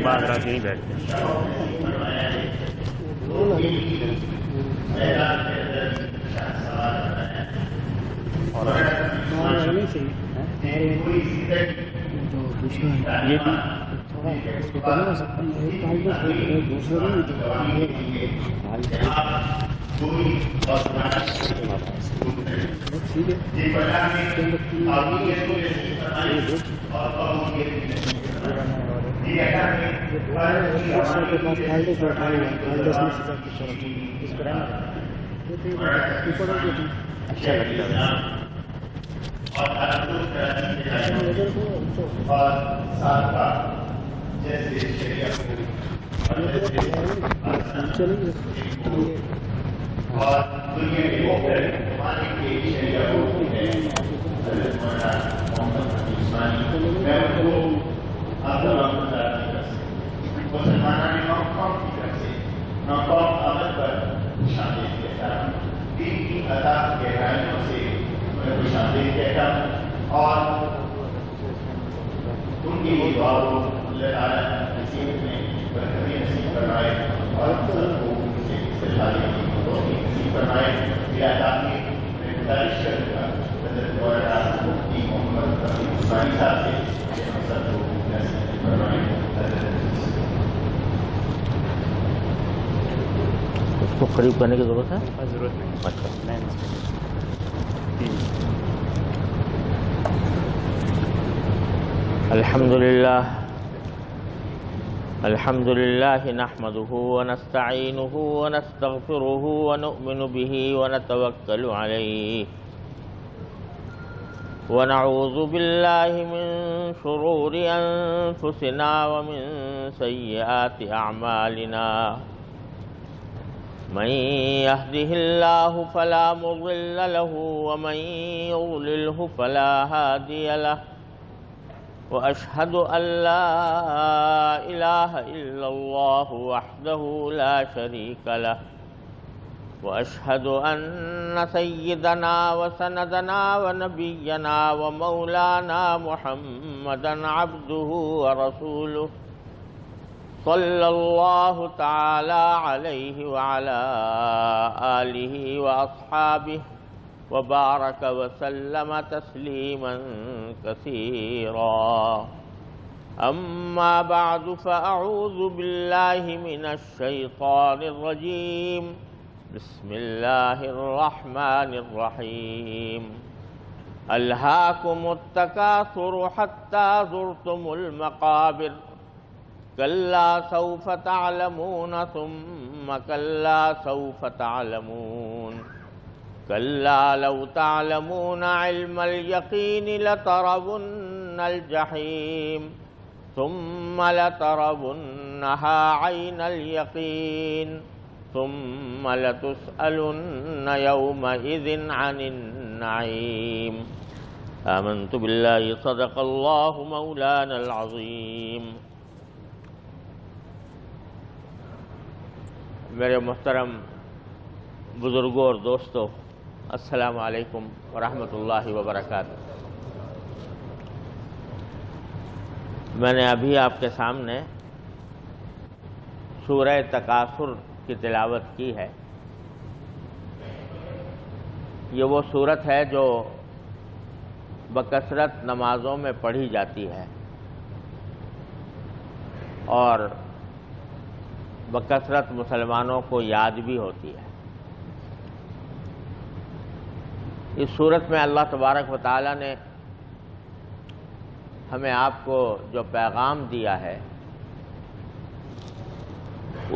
بعد آ کے نہیں بیٹھتے. یہ بھی اچھا لگتا ہے. اور ان کی دعا کو اللہ تعالیٰ نصیب میں برکتی نصیب فرمائے اور ہم سب کو استقبال کی نصیب فرمائے. میرا آدمی میں گزارش کروں گا حضرت مولانا مفتی محمد رفیع عثمانی صاحب سے کہ ہم سب کو نصیب فرمائے. اس کو قریب کرنے کی ضرورت ہے؟ ضرورت نہیں. اچھا. الحمد لله نحمده ونستعينه ونستغفره ونؤمن به ونتوكل عليه ونعوذ بالله من شرور أنفسنا ومن سيئات أعمالنا. من يهده الله فلا مضل له ومن يضلله فلا هادي له. وأشهد أن لا إله إلا الله وحده لا شريك له. وأشهد أن سيدنا وسندنا ونبينا ومولانا محمدا عبده ورسوله صلى الله تعالى عليه وعلى آله وأصحابه وبارك وسلم تسليما كثيرا. أما بعد فأعوذ بالله من الشيطان الرجيم. بسم الله الرحمن الرحيم. ألهاكم التكاثر حتى زرتم المقابر. كلا سوف تعلمون ثم كلا سوف تعلمون. كلا لو تعلمون علم اليقين لترون الجحيم ثم لترونها عين اليقين ثم لتسألن يومئذ عن النعيم. آمنت بالله صدق الله مولانا العظيم. میرے محترم بزرگوں اور دوستوں، السلام علیکم ورحمۃ اللہ وبرکاتہ. میں نے ابھی آپ کے سامنے سورہ تکاثر کی تلاوت کی ہے. یہ وہ صورت ہے جو بکثرت نمازوں میں پڑھی جاتی ہے اور بکثرت مسلمانوں کو یاد بھی ہوتی ہے. اس صورت میں اللہ تبارک و تعالیٰ نے ہمیں آپ کو جو پیغام دیا ہے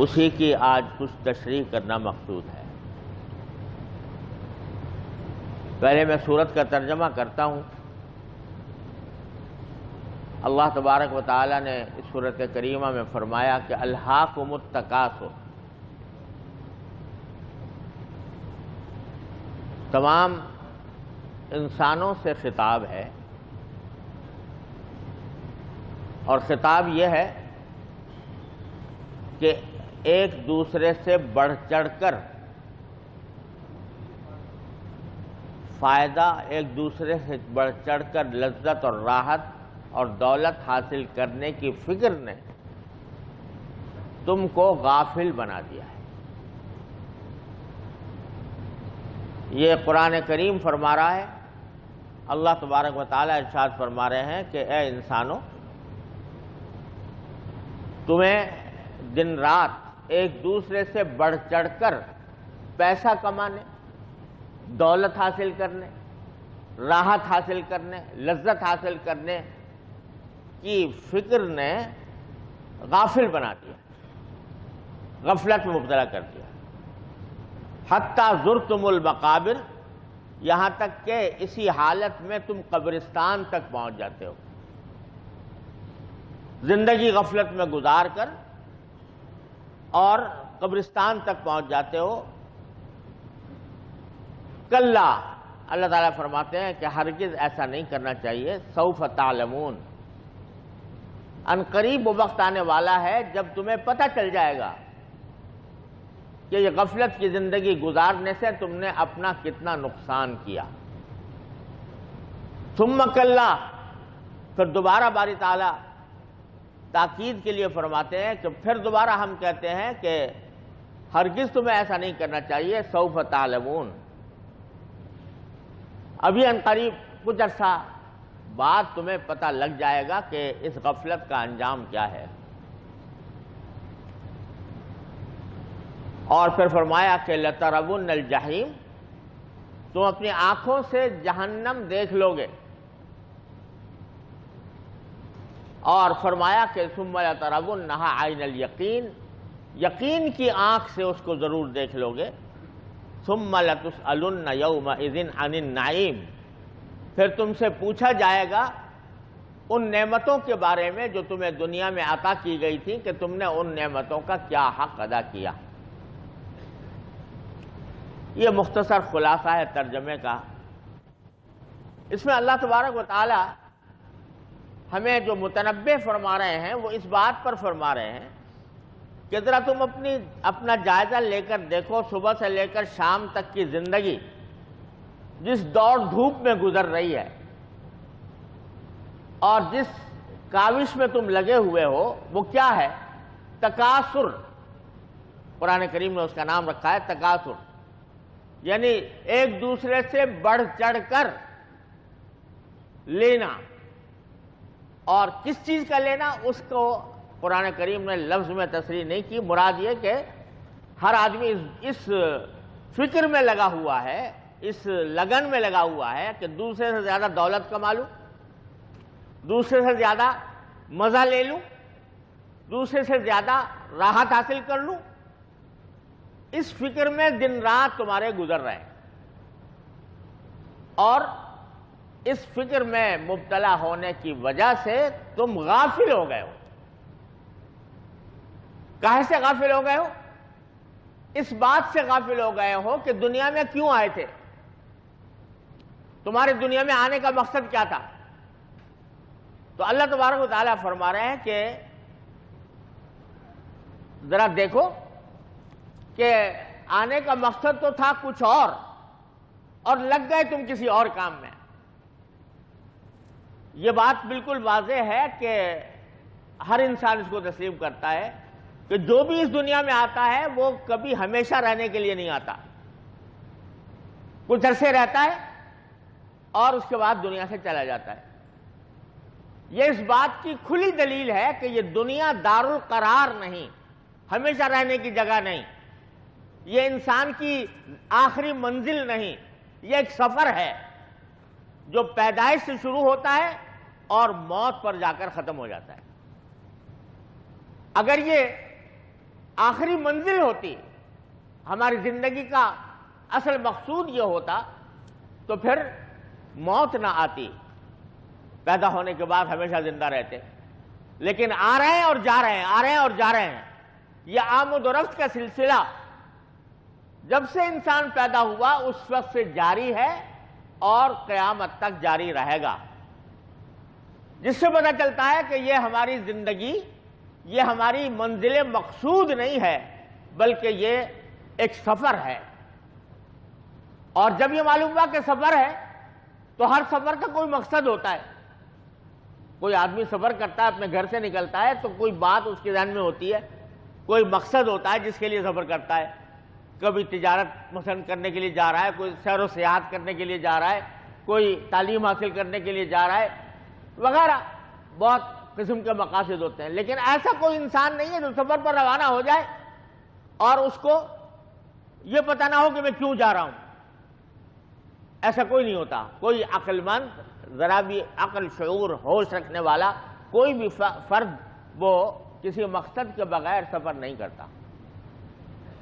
اسی کی آج کچھ تشریح کرنا مقصود ہے. پہلے میں صورت کا ترجمہ کرتا ہوں. اللہ تبارک و تعالیٰ نے اس صورت کریمہ میں فرمایا کہ الہاکم التکاثر. تمام انسانوں سے خطاب ہے اور خطاب یہ ہے کہ ایک دوسرے سے بڑھ چڑھ کر فائدہ، ایک دوسرے سے بڑھ چڑھ کر لذت اور راحت اور دولت حاصل کرنے کی فکر نے تم کو غافل بنا دیا ہے۔ یہ قرآن کریم فرما رہا ہے، اللہ تبارک و تعالیٰ ارشاد فرما رہے ہیں کہ اے انسانوں، تمہیں دن رات ایک دوسرے سے بڑھ چڑھ کر پیسہ کمانے، دولت حاصل کرنے، راحت حاصل کرنے، لذت حاصل کرنے کی فکر نے غافل بنا دیا، غفلت میں مبتلا کر دیا۔ حتیٰ زرتم المقابر، یہاں تک کہ اسی حالت میں تم قبرستان تک پہنچ جاتے ہو، زندگی غفلت میں گزار کر اور قبرستان تک پہنچ جاتے ہو۔ کلا، اللہ تعالیٰ فرماتے ہیں کہ ہرگز ایسا نہیں کرنا چاہیے، سوف تعلمون، ان قریب وہ وقت آنے والا ہے جب تمہیں پتہ چل جائے گا کہ یہ غفلت کی زندگی گزارنے سے تم نے اپنا کتنا نقصان کیا۔ ثم کلا، پھر دوبارہ باری تعالیٰ تاکید کے لیے فرماتے ہیں کہ پھر دوبارہ ہم کہتے ہیں کہ ہرگز تمہیں ایسا نہیں کرنا چاہیے، سوف تعلمون، ابھی ان قریب کچھ عرصہ بعد تمہیں پتہ لگ جائے گا کہ اس غفلت کا انجام کیا ہے۔ اور پھر فرمایا کہ لَتَرَوُنَّ الْجَحِيمَ، تم اپنی آنکھوں سے جہنم دیکھ لو گے۔ اور فرمایا کہ ثُمَّ لَتَرَوُنَّهَا عَيْنَ الْيَقِينِ، یقین کی آنکھ سے اس کو ضرور دیکھ لو گے۔ ثُمَّ لَتُسْأَلُنَّ يَوْمَئِذٍ عَنِ النَّعِيمِ، پھر تم سے پوچھا جائے گا ان نعمتوں کے بارے میں جو تمہیں دنیا میں عطا کی گئی تھی کہ تم نے ان نعمتوں کا کیا حق ادا کیا۔ یہ مختصر خلاصہ ہے ترجمے کا۔ اس میں اللہ تبارک و تعالی ہمیں جو متنبہ فرما رہے ہیں وہ اس بات پر فرما رہے ہیں کہ ذرا تم اپنا جائزہ لے کر دیکھو، صبح سے لے کر شام تک کی زندگی جس دوڑ دھوپ میں گزر رہی ہے اور جس کاوش میں تم لگے ہوئے ہو وہ کیا ہے؟ تکاثر، قرآن کریم نے اس کا نام رکھا ہے تکاثر، یعنی ایک دوسرے سے بڑھ چڑھ کر لینا۔ اور کس چیز کا لینا، اس کو قرآن کریم نے لفظ میں تصریح نہیں کی، مراد یہ کہ ہر آدمی اس فکر میں لگا ہوا ہے، اس لگن میں لگا ہوا ہے کہ دوسرے سے زیادہ دولت کما لوں، دوسرے سے زیادہ مزہ لے لوں، دوسرے سے زیادہ راحت حاصل کر لوں۔ اس فکر میں دن رات تمہارے گزر رہے ہیں اور اس فکر میں مبتلا ہونے کی وجہ سے تم غافل ہو گئے ہو۔ کہے سے غافل ہو گئے ہو؟ اس بات سے غافل ہو گئے ہو کہ دنیا میں کیوں آئے تھے، تمہارے دنیا میں آنے کا مقصد کیا تھا۔ تو اللہ تبارک و تعالیٰ فرما رہے ہیں کہ ذرا دیکھو کہ آنے کا مقصد تو تھا کچھ اور لگ گئے تم کسی اور کام میں۔ یہ بات بالکل واضح ہے کہ ہر انسان اس کو تسلیم کرتا ہے کہ جو بھی اس دنیا میں آتا ہے وہ کبھی ہمیشہ رہنے کے لیے نہیں آتا، کچھ عرصے رہتا ہے اور اس کے بعد دنیا سے چلا جاتا ہے۔ یہ اس بات کی کھلی دلیل ہے کہ یہ دنیا دار القرار نہیں، ہمیشہ رہنے کی جگہ نہیں، یہ انسان کی آخری منزل نہیں، یہ ایک سفر ہے جو پیدائش سے شروع ہوتا ہے اور موت پر جا کر ختم ہو جاتا ہے۔ اگر یہ آخری منزل ہوتی، ہماری زندگی کا اصل مقصود یہ ہوتا تو پھر موت نہ آتی، پیدا ہونے کے بعد ہمیشہ زندہ رہتے۔ لیکن آ رہے ہیں اور جا رہے ہیں، آ رہے ہیں اور جا رہے ہیں، یہ آمد و رفت کا سلسلہ جب سے انسان پیدا ہوا اس وقت سے جاری ہے اور قیامت تک جاری رہے گا، جس سے پتہ چلتا ہے کہ یہ ہماری زندگی، یہ ہماری منزل مقصود نہیں ہے بلکہ یہ ایک سفر ہے۔ اور جب یہ معلوم ہوا کہ سفر ہے تو ہر سفر کا کوئی مقصد ہوتا ہے۔ کوئی آدمی سفر کرتا ہے، اپنے گھر سے نکلتا ہے تو کوئی بات اس کے ذہن میں ہوتی ہے کوئی مقصد ہوتا ہے جس کے لیے سفر کرتا ہے. کبھی تجارت مثلا کرنے کے لیے جا رہا ہے, کوئی سیر و سیاحت کرنے کے لیے جا رہا ہے, کوئی تعلیم حاصل کرنے کے لیے جا رہا ہے وغیرہ, بہت قسم کے مقاصد ہوتے ہیں. لیکن ایسا کوئی انسان نہیں ہے جو سفر پر روانہ ہو جائے اور اس کو یہ پتہ نہ ہو کہ میں کیوں جا رہا ہوں. ایسا کوئی نہیں ہوتا. کوئی عقل مند, ذرا بھی عقل, شعور, ہوش رکھنے والا کوئی بھی فرد وہ کسی مقصد کے بغیر سفر نہیں کرتا.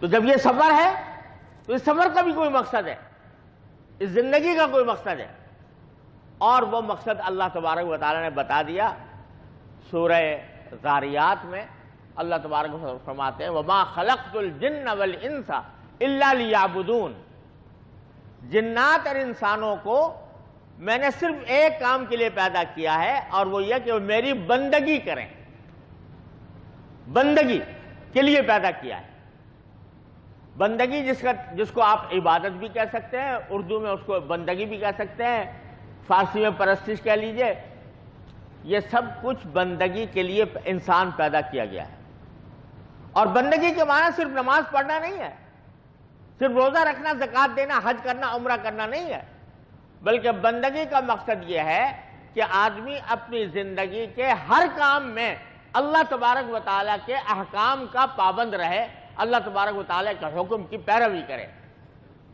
تو جب یہ سفر ہے تو اس سفر کا بھی کوئی مقصد ہے, اس زندگی کا کوئی مقصد ہے, اور وہ مقصد اللہ تبارک و تعالی نے بتا دیا سورہ ذاریات میں. اللہ تبارک و تعالی فرماتے ہیں وَمَا خَلَقْتُ الْجِنَّ وَالْإِنسَ إِلَّا لِيَعْبُدُونَ. جنات اور انسانوں کو میں نے صرف ایک کام کے لیے پیدا کیا ہے, اور وہ یہ کہ وہ میری بندگی کریں. بندگی کے لیے پیدا کیا ہے. بندگی جس کو آپ عبادت بھی کہہ سکتے ہیں, اردو میں اس کو بندگی بھی کہہ سکتے ہیں, فارسی میں پرستش کہہ لیجئے. یہ سب کچھ بندگی کے لیے انسان پیدا کیا گیا ہے. اور بندگی کے معنی صرف نماز پڑھنا نہیں ہے, صرف روزہ رکھنا, زکوٰۃ دینا, حج کرنا, عمرہ کرنا نہیں ہے, بلکہ بندگی کا مقصد یہ ہے کہ آدمی اپنی زندگی کے ہر کام میں اللہ تبارک و تعالیٰ کے احکام کا پابند رہے, اللہ تبارک و تعالیٰ کے حکم کی پیروی کرے.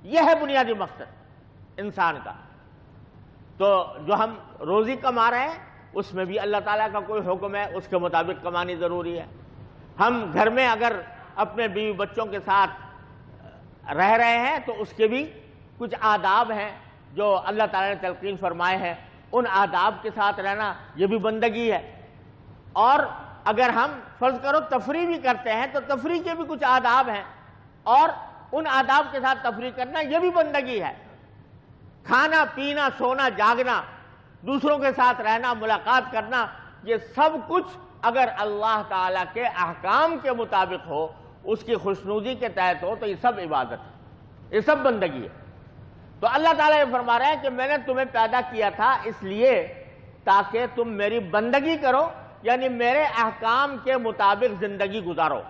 یہ ہے بنیادی مقصد انسان کا. تو جو ہم روزی کما رہے ہیں اس میں بھی اللہ تعالیٰ کا کوئی حکم ہے, اس کے مطابق کمانی ضروری ہے. ہم گھر میں اگر اپنے بیوی بچوں کے ساتھ رہ رہے ہیں تو اس کے بھی کچھ آداب ہیں جو اللہ تعالیٰ نے تلقین فرمائے ہیں. ان آداب کے ساتھ رہنا یہ بھی بندگی ہے. اور اگر ہم فرض کرو تفریح بھی کرتے ہیں تو تفریح کے بھی کچھ آداب ہیں, اور ان آداب کے ساتھ تفریح کرنا یہ بھی بندگی ہے. کھانا پینا, سونا, جاگنا, دوسروں کے ساتھ رہنا, ملاقات کرنا, یہ سب کچھ اگر اللہ تعالیٰ کے احکام کے مطابق ہو, اس کی خوشنودی کے تحت ہو, تو یہ سب عبادت ہے, یہ سب بندگی ہے. تو اللہ تعالیٰ یہ فرما رہے ہیں کہ میں نے تمہیں پیدا کیا تھا اس لیے تاکہ تم میری بندگی کرو, یعنی میرے احکام کے مطابق زندگی گزارو.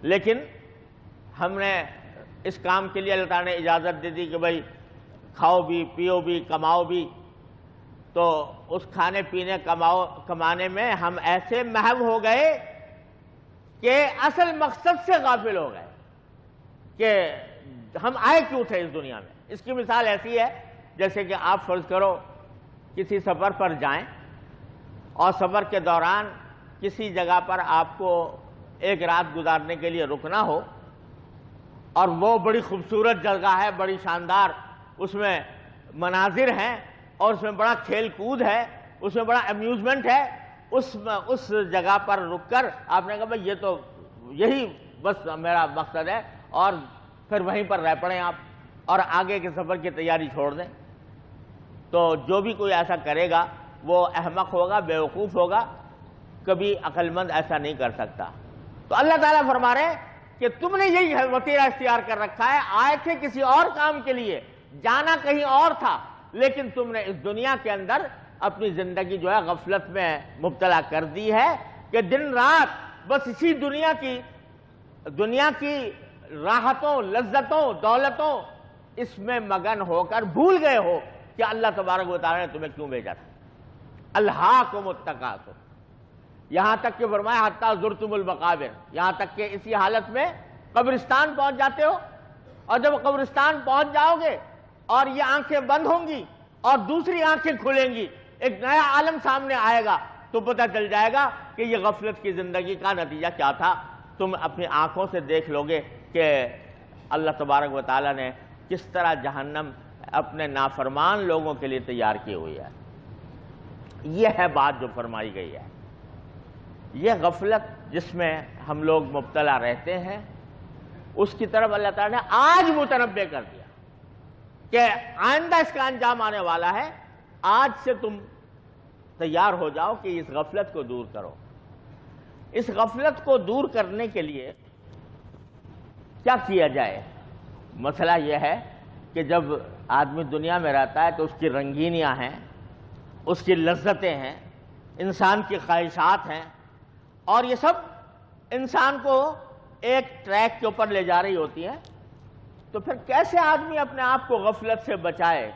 لیکن ہم نے اس کام کے لیے اللہ تعالیٰ نے اجازت دے دی کہ بھائی کھاؤ بھی, پیو بھی, کماؤ بھی. تو اس کھانے پینے کمانے میں ہم ایسے محو ہو گئے کہ اصل مقصد سے غافل ہو گئے کہ ہم آئے کیوں تھے اس دنیا میں. اس کی مثال ایسی ہے جیسے کہ آپ فرض کرو کسی سفر پر جائیں اور سفر کے دوران کسی جگہ پر آپ کو ایک رات گزارنے کے لیے رکنا ہو, اور وہ بڑی خوبصورت جگہ ہے, بڑی شاندار, اس میں مناظر ہیں, اور اس میں بڑا کھیل کود ہے, اس میں بڑا امیوزمنٹ ہے. اس جگہ پر رک کر آپ نے کہا بھائی یہ تو یہی بس میرا مقصد ہے, اور پھر وہیں پر رہ پڑیں آپ اور آگے کے سفر کی تیاری چھوڑ دیں. تو جو بھی کوئی ایسا کرے گا وہ احمق ہوگا, بیوقوف ہوگا, کبھی عقل مند ایسا نہیں کر سکتا. تو اللہ تعالیٰ فرما رہے ہیں کہ تم نے یہی وتیرہ اختیار کر رکھا ہے, آئے تھے کسی اور کام کے لیے, جانا کہیں اور تھا, لیکن تم نے اس دنیا کے اندر اپنی زندگی جو ہے غفلت میں مبتلا کر دی ہے کہ دن رات بس اسی دنیا کی راحتوں, لذتوں, دولتوں اس میں مگن ہو کر بھول گئے ہو کہ اللہ تبارک و تعالیٰ نے تمہیں کیوں بھیجا تھا. الہاکم التکاثر, یہاں تک کہ فرمایا حتی زرتم المقابر, یہاں تک کہ اسی حالت میں قبرستان پہنچ جاتے ہو, اور جب قبرستان پہنچ جاؤ گے اور یہ آنکھیں بند ہوں گی اور دوسری آنکھیں کھلیں گی, ایک نیا عالم سامنے آئے گا, تو پتہ چل جائے گا کہ یہ غفلت کی زندگی کا نتیجہ کیا تھا. تم اپنی آنکھوں سے دیکھ لو گے کہ اللہ تبارک و تعالیٰ نے کس طرح جہنم اپنے نافرمان لوگوں کے لیے تیار کی ہوئی ہے. یہ ہے بات جو فرمائی گئی ہے. یہ غفلت جس میں ہم لوگ مبتلا رہتے ہیں اس کی طرف اللہ تعالیٰ نے آج متنبہ کر دیا کہ آئندہ اس کا انجام آنے والا ہے. آج سے تم تیار ہو جاؤ کہ اس غفلت کو دور کرو. اس غفلت کو دور کرنے کے لیے کیا کیا جائے؟ مسئلہ یہ ہے کہ جب آدمی دنیا میں رہتا ہے تو اس کی رنگینیاں ہیں, اس کی لذتیں ہیں, انسان کی خواہشات ہیں, اور یہ سب انسان کو ایک ٹریک کے اوپر لے جا رہی ہوتی ہیں، تو پھر کیسے آدمی اپنے آپ کو غفلت سے بچائے؟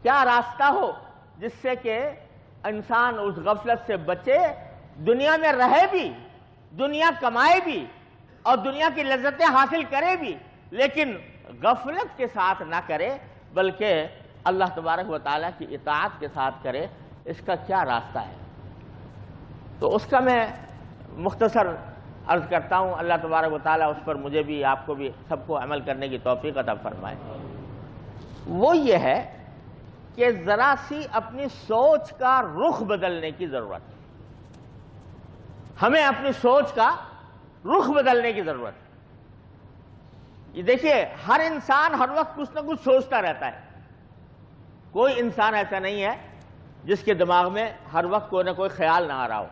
کیا راستہ ہو جس سے کہ انسان اس غفلت سے بچے، دنیا میں رہے بھی، دنیا کمائے بھی اور دنیا کی لذتیں حاصل کرے بھی، لیکن غفلت کے ساتھ نہ کرے بلکہ اللہ تبارک و تعالیٰ کی اطاعت کے ساتھ کرے؟ اس کا کیا راستہ ہے؟ تو اس کا میں مختصر عرض کرتا ہوں، اللہ تبارک و تعالیٰ اس پر مجھے بھی، آپ کو بھی، سب کو عمل کرنے کی توفیق عطا فرمائے۔ وہ یہ ہے کہ ذرا سی اپنی سوچ کا رخ بدلنے کی ضرورت ہے۔ ہمیں اپنی سوچ کا رخ بدلنے کی ضرورت ہے۔ یہ دیکھیے، ہر انسان ہر وقت کچھ نہ کچھ سوچتا رہتا ہے۔ کوئی انسان ایسا نہیں ہے جس کے دماغ میں ہر وقت کوئی نہ کوئی خیال نہ آ رہا ہو۔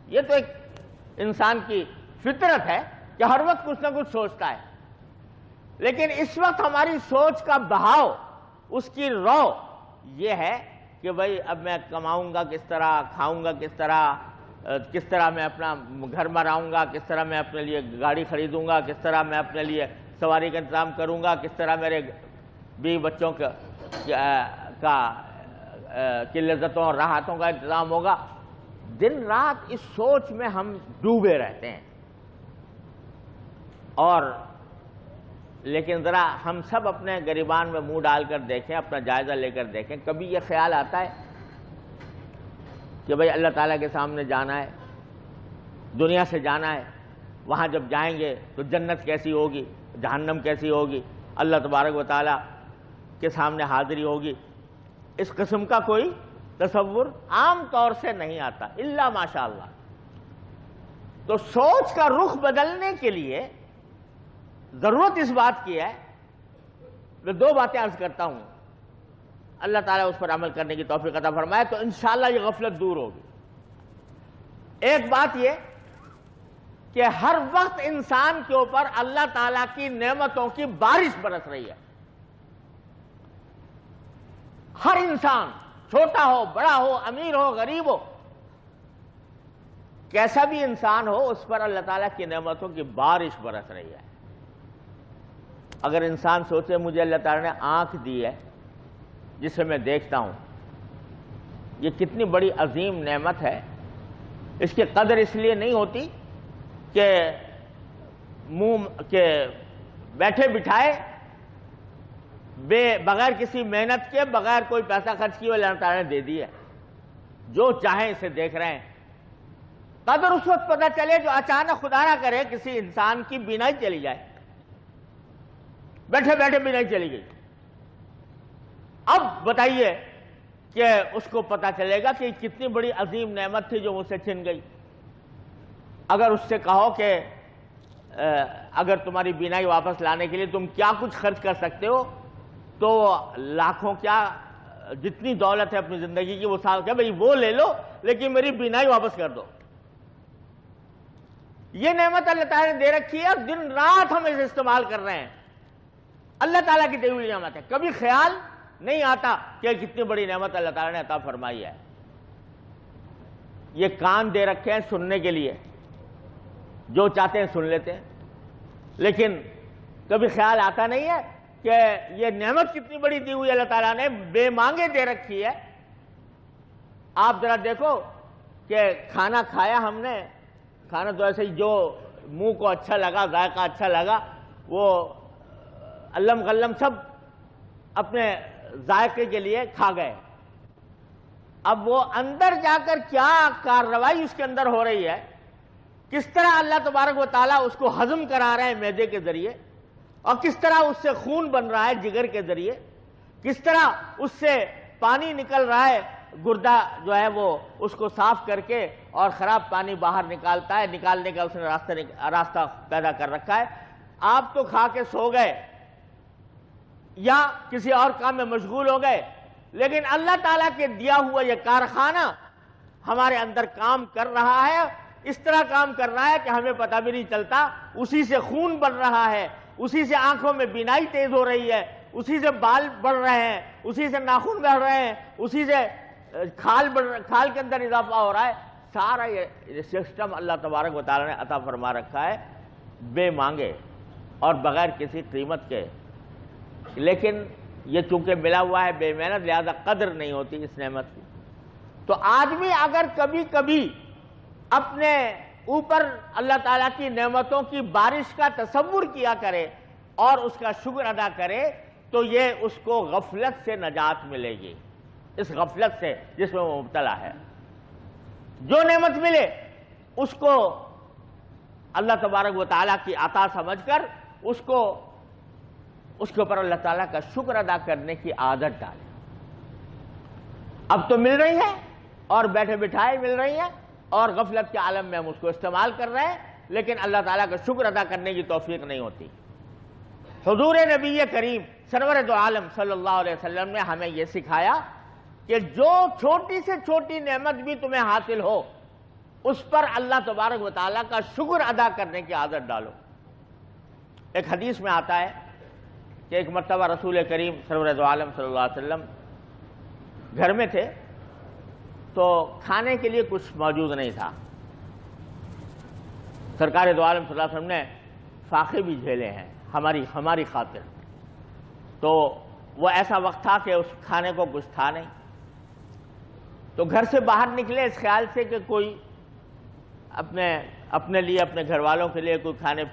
یہ تو ایک انسان کی فطرت ہے کہ ہر وقت کچھ نہ کچھ سوچتا ہے، لیکن اس وقت ہماری سوچ کا بہاؤ، اس کی رو یہ ہے کہ بھائی اب میں کماؤں گا کس طرح، کھاؤں گا کس طرح میں اپنا گھر بناؤں گا، کس طرح میں اپنے لیے گاڑی خریدوں گا، کس طرح میں اپنے لیے سواری کا انتظام کروں گا، کس طرح میرے بیوی بچوں کی لذتوں اور راحتوں کا انتظام ہوگا۔ دن رات اس سوچ میں ہم ڈوبے رہتے ہیں۔ اور لیکن ذرا ہم سب اپنے گریبان میں منہ ڈال کر دیکھیں، اپنا جائزہ لے کر دیکھیں، کبھی یہ خیال آتا ہے کہ بھئی اللہ تعالیٰ کے سامنے جانا ہے، دنیا سے جانا ہے، وہاں جب جائیں گے تو جنت کیسی ہوگی، جہنم کیسی ہوگی، اللہ تبارک و تعالیٰ کے سامنے حاضری ہوگی؟ اس قسم کا کوئی تصور عام طور سے نہیں آتا، الا ماشاء اللہ۔ تو سوچ کا رخ بدلنے کے لیے ضرورت اس بات کی ہے، میں دو باتیں عرض کرتا ہوں، اللہ تعالیٰ اس پر عمل کرنے کی توفیق عطا فرمائے تو انشاءاللہ یہ غفلت دور ہوگی۔ ایک بات یہ کہ ہر وقت انسان کے اوپر اللہ تعالیٰ کی نعمتوں کی بارش برس رہی ہے۔ ہر انسان، چھوٹا ہو، بڑا ہو، امیر ہو، غریب ہو، کیسا بھی انسان ہو، اس پر اللہ تعالیٰ کی نعمتوں کی بارش برس رہی ہے۔ اگر انسان سوچے مجھے اللہ تعالیٰ نے آنکھ دی ہے جسے میں دیکھتا ہوں، یہ کتنی بڑی عظیم نعمت ہے، اس کی قدر اس لیے نہیں ہوتی کہ بیٹھے بٹھائے بغیر کسی محنت کے، بغیر کوئی پیسہ خرچ کیے اللہ تعالیٰ نے دے دی ہے، جو چاہیں اسے دیکھ رہے ہیں۔ قدر اس وقت پتہ چلے جو اچانک خدا نہ کرے کسی انسان کی بینائی چلی جائے، بیٹھے بیٹھے بینائی چلی گئی، اب بتائیے کہ اس کو پتہ چلے گا کہ کتنی بڑی عظیم نعمت تھی جو مجھ سے چھن گئی۔ اگر اس سے کہو کہ اگر تمہاری بینائی واپس لانے کے لیے تم کیا کچھ خرچ کر سکتے ہو، تو لاکھوں کیا جتنی دولت ہے اپنی زندگی کی وہ سال کہ بھئی وہ لے لو لیکن میری بینائی واپس کر دو۔ یہ نعمت اللہ تعالیٰ نے دے رکھی ہے اور دن رات ہم اسے استعمال کر رہے ہیں۔ اللہ تعالیٰ کی دی ہوئی نعمت ہے، کبھی خیال نہیں آتا کہ کتنی بڑی نعمت اللہ تعالیٰ نے عطا فرمائی ہے۔ یہ کان دے رکھے ہیں سننے کے لیے، جو چاہتے ہیں سن لیتے ہیں، لیکن کبھی خیال آتا نہیں ہے کہ یہ نعمت کتنی بڑی دی ہوئی اللہ تعالیٰ نے، بے مانگے دے رکھی ہے۔ آپ ذرا دیکھو کہ کھانا کھایا ہم نے، کھانا تو ایسے ہی جو منہ کو اچھا لگا، ذائقہ اچھا لگا، وہ علم غلم سب اپنے ذائقے کے لیے کھا گئے۔ اب وہ اندر جا کر کیا کارروائی اس کے اندر ہو رہی ہے، کس طرح اللہ تبارک و تعالیٰ اس کو ہضم کرا رہے ہیں معدے کے ذریعے، اور کس طرح اس سے خون بن رہا ہے جگر کے ذریعے، کس طرح اس سے پانی نکل رہا ہے، گردہ جو ہے وہ اس کو صاف کر کے اور خراب پانی باہر نکالتا ہے، نکالنے کا اس نے راستہ پیدا کر رکھا ہے۔ آپ تو کھا کے سو گئے یا کسی اور کام میں مشغول ہو گئے، لیکن اللہ تعالیٰ کے دیا ہوا یہ کارخانہ ہمارے اندر کام کر رہا ہے، اس طرح کام کر رہا ہے کہ ہمیں پتہ بھی نہیں چلتا، اسی سے خون بڑھ رہا ہے، اسی سے آنکھوں میں بینائی تیز ہو رہی ہے، اسی سے بال بڑھ رہے ہیں، اسی سے ناخن بڑھ رہے ہیں، اسی سے کھال کے اندر اضافہ ہو رہا ہے۔ سارا یہ سسٹم اللہ تبارک و تعالیٰ نے عطا فرما رکھا ہے بے مانگے اور بغیر کسی قیمت کے، لیکن یہ چونکہ ملا ہوا ہے بے محنت، لہذا قدر نہیں ہوتی اس نعمت کی۔ تو آدمی اگر کبھی کبھی اپنے اوپر اللہ تعالیٰ کی نعمتوں کی بارش کا تصور کیا کرے اور اس کا شکر ادا کرے تو یہ اس کو غفلت سے نجات ملے گی، اس غفلت سے جس میں وہ مبتلا ہے۔ جو نعمت ملے اس کو اللہ تبارک و تعالیٰ کی عطا سمجھ کر اس کے اوپر اللہ تعالیٰ کا شکر ادا کرنے کی عادت ڈالے۔ اب تو مل رہی ہے اور بیٹھے بٹھائے مل رہی ہے اور غفلت کے عالم میں ہم اس کو استعمال کر رہے ہیں، لیکن اللہ تعالیٰ کا شکر ادا کرنے کی توفیق نہیں ہوتی۔ حضور نبی کریم سرور دو عالم صلی اللہ علیہ وسلم نے ہمیں یہ سکھایا کہ جو چھوٹی سے چھوٹی نعمت بھی تمہیں حاصل ہو اس پر اللہ تبارک و تعالیٰ کا شکر ادا کرنے کی عادت ڈالو۔ ایک حدیث میں آتا ہے کہ ایک مرتبہ رسول کریم سرور دو عالم صلی اللہ علیہ وسلم گھر میں تھے تو کھانے کے لیے کچھ موجود نہیں تھا۔ سرکار دو عالم صلی اللہ علیہ وسلم نے فاقے بھی جھیلے ہیں ہماری خاطر، تو وہ ایسا وقت تھا کہ اس کھانے کو کچھ تھا نہیں، تو گھر سے باہر نکلے اس خیال سے کہ کوئی اپنے لیے اپنے گھر والوں کے لیے کوئی کھانے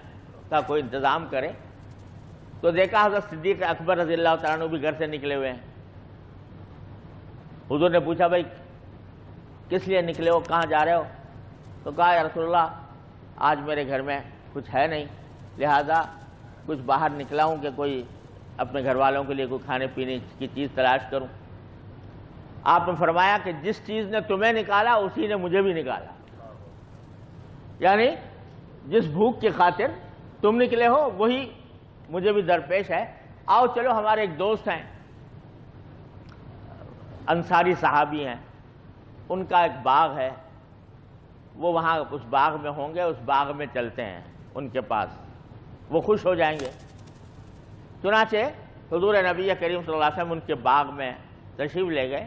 کا کوئی انتظام کرے، تو دیکھا حضرت صدیق اکبر رضی اللہ تعالیٰ عنہ بھی گھر سے نکلے ہوئے ہیں۔ حضور نے پوچھا بھائی کس لیے نکلے ہو، کہاں جا رہے ہو؟ تو کہا یا رسول اللہ آج میرے گھر میں کچھ ہے نہیں، لہذا کچھ باہر نکلا ہوں کہ کوئی اپنے گھر والوں کے لیے کوئی کھانے پینے کی چیز تلاش کروں۔ آپ نے فرمایا کہ جس چیز نے تمہیں نکالا اسی نے مجھے بھی نکالا، یعنی جس بھوک کی خاطر تم نکلے ہو وہی مجھے بھی درپیش ہے۔ آؤ چلو، ہمارے ایک دوست ہیں انصاری صحابی ہیں، ان کا ایک باغ ہے، وہ وہاں اس باغ میں ہوں گے، اس باغ میں چلتے ہیں ان کے پاس، وہ خوش ہو جائیں گے۔ چنانچہ حضور نبی کریم صلی اللہ علیہ وسلم ان کے باغ میں تشریف لے گئے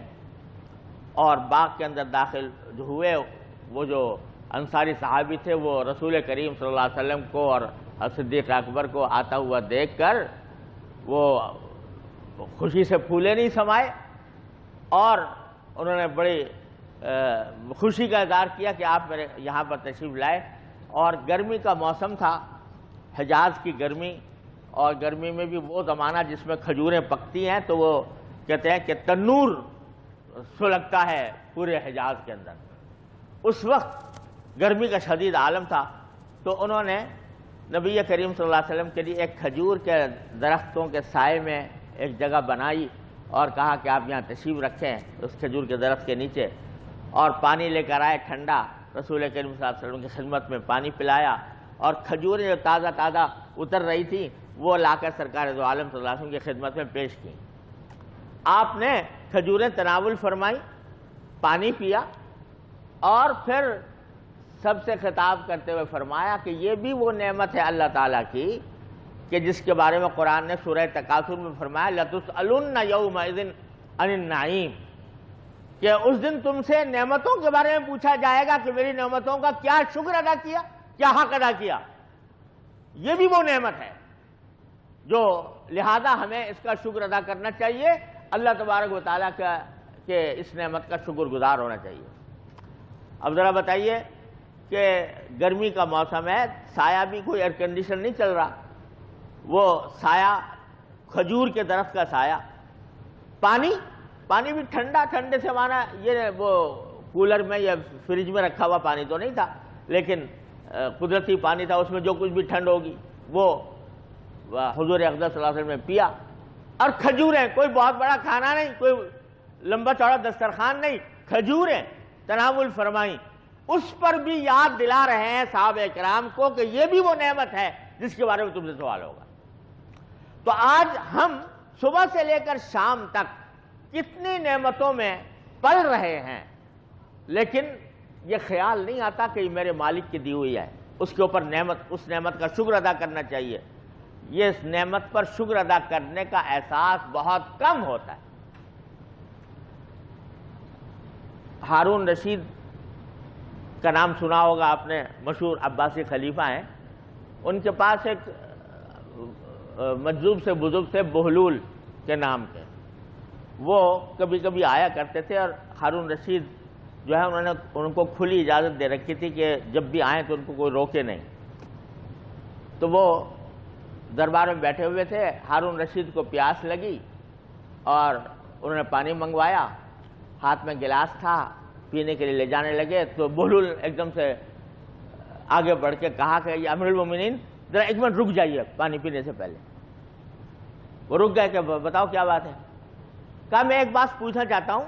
اور باغ کے اندر داخل ہوئے۔ وہ جو انصاری صحابی تھے وہ رسول کریم صلی اللہ علیہ وسلم کو اور صدیق اکبر کو آتا ہوا دیکھ کر وہ خوشی سے پھولے نہیں سمائے اور انہوں نے بڑی خوشی کا اظہار کیا کہ آپ میرے یہاں پر تشریف لائے۔ اور گرمی کا موسم تھا، حجاز کی گرمی، اور گرمی میں بھی وہ زمانہ جس میں کھجوریں پکتی ہیں تو وہ کہتے ہیں کہ تنور سلگتا ہے پورے حجاز کے اندر۔ اس وقت گرمی کا شدید عالم تھا، تو انہوں نے نبی کریم صلی اللہ علیہ وسلم کے لیے ایک کھجور کے درختوں کے سائے میں ایک جگہ بنائی اور کہا کہ آپ یہاں تشریف رکھیں اس کھجور کے درخت کے نیچے، اور پانی لے کر آئے ٹھنڈا، رسول کریم صلی اللہ علیہ وسلم کی خدمت میں پانی پلایا، اور کھجوریں جو تازہ تازہ اتر رہی تھیں وہ لا کر سرکار دو عالم صلی اللہ علیہ وسلم کی خدمت میں پیش کی۔ آپ نے کھجوریں تناول فرمائی، پانی پیا، اور پھر سب سے خطاب کرتے ہوئے فرمایا کہ یہ بھی وہ نعمت ہے اللہ تعالیٰ کی کہ جس کے بارے میں قرآن نے سورہ تکاثر میں فرمایا لَتُسْأَلُنَّ يَوْمَئِذٍ عَنِ النَّعِيمِ، کہ اس دن تم سے نعمتوں کے بارے میں پوچھا جائے گا کہ میری نعمتوں کا کیا شکر ادا کیا، کیا حق ادا کیا۔ یہ بھی وہ نعمت ہے جو لہذا ہمیں اس کا شکر ادا کرنا چاہیے، اللہ تبارک و تعالیٰ کا کہ اس نعمت کا شکر گزار ہونا چاہیے۔ اب ذرا بتائیے کہ گرمی کا موسم ہے، سایہ بھی کوئی ایئر کنڈیشن نہیں چل رہا، وہ سایہ کھجور کے درخت کا سایہ، پانی بھی ٹھنڈا، ٹھنڈے سے مانا یہ وہ کولر میں یا فریج میں رکھا ہوا پانی تو نہیں تھا، لیکن قدرتی پانی تھا، اس میں جو کچھ بھی ٹھنڈ ہوگی وہ حضور اقدس صلی اللہ علیہ وسلم نے پیا۔ اور کھجوریں، کوئی بہت بڑا کھانا نہیں، کوئی لمبا چوڑا دسترخوان نہیں، کھجوریں تناول فرمائیں، اس پر بھی یاد دلا رہے ہیں صحابہ کرام کو کہ یہ بھی وہ نعمت ہے جس کے بارے میں تم سے سوال ہوگا۔ تو آج ہم صبح سے لے کر شام تک کتنی نعمتوں میں پل رہے ہیں، لیکن یہ خیال نہیں آتا کہ یہ میرے مالک کی دی ہوئی ہے، اس کے اوپر اس نعمت کا شکر ادا کرنا چاہیے۔ یہ اس نعمت پر شکر ادا کرنے کا احساس بہت کم ہوتا ہے۔ ہارون رشید کا نام سنا ہوگا آپ نے، مشہور عباسی خلیفہ ہیں، ان کے پاس ایک مجذوب سے بزرگ تھے بہلول کے نام کے، وہ کبھی کبھی آیا کرتے تھے، اور ہارون رشید جو ہے انہوں نے ان کو کھلی اجازت دے رکھی تھی کہ جب بھی آئیں تو ان کو کوئی روکے نہیں۔ تو وہ دربار میں بیٹھے ہوئے تھے، ہارون رشید کو پیاس لگی اور انہوں نے پانی منگوایا، ہاتھ میں گلاس تھا، پینے کے لیے لے جانے لگے تو بہلول ایک دم سے آگے بڑھ کے کہا کہ یہ امیر المومنین ذرا ایک منٹ رک جائیے پانی پینے سے پہلے۔ وہ رک گئے کہ بتاؤ کیا بات ہے؟ کہا میں ایک بات پوچھنا چاہتا ہوں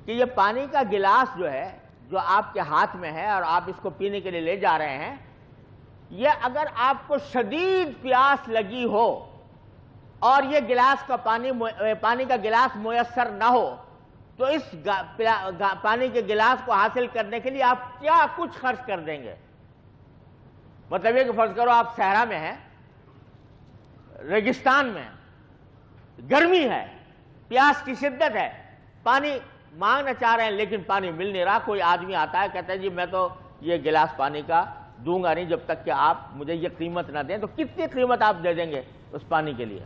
کہ یہ پانی کا گلاس جو ہے جو آپ کے ہاتھ میں ہے اور آپ اس کو پینے کے لیے لے جا رہے ہیں، یہ اگر آپ کو شدید پیاس لگی ہو اور یہ گلاس کا پانی کا گلاس میسر نہ ہو تو اس پانی کے گلاس کو حاصل کرنے کے لیے آپ کیا کچھ خرچ کر دیں گے؟ مطلب یہ کہ فرض کرو آپ صحرا میں ہیں، ریگستان میں ہیں، گرمی ہے، پیاس کی شدت ہے، پانی مانگنا چاہ رہے ہیں لیکن پانی مل نہیں رہا، کوئی آدمی آتا ہے کہتا ہے جی میں تو یہ گلاس پانی کا دوں گا نہیں جب تک کہ آپ مجھے یہ قیمت نہ دیں، تو کتنی قیمت آپ دے دیں گے اس پانی کے لیے؟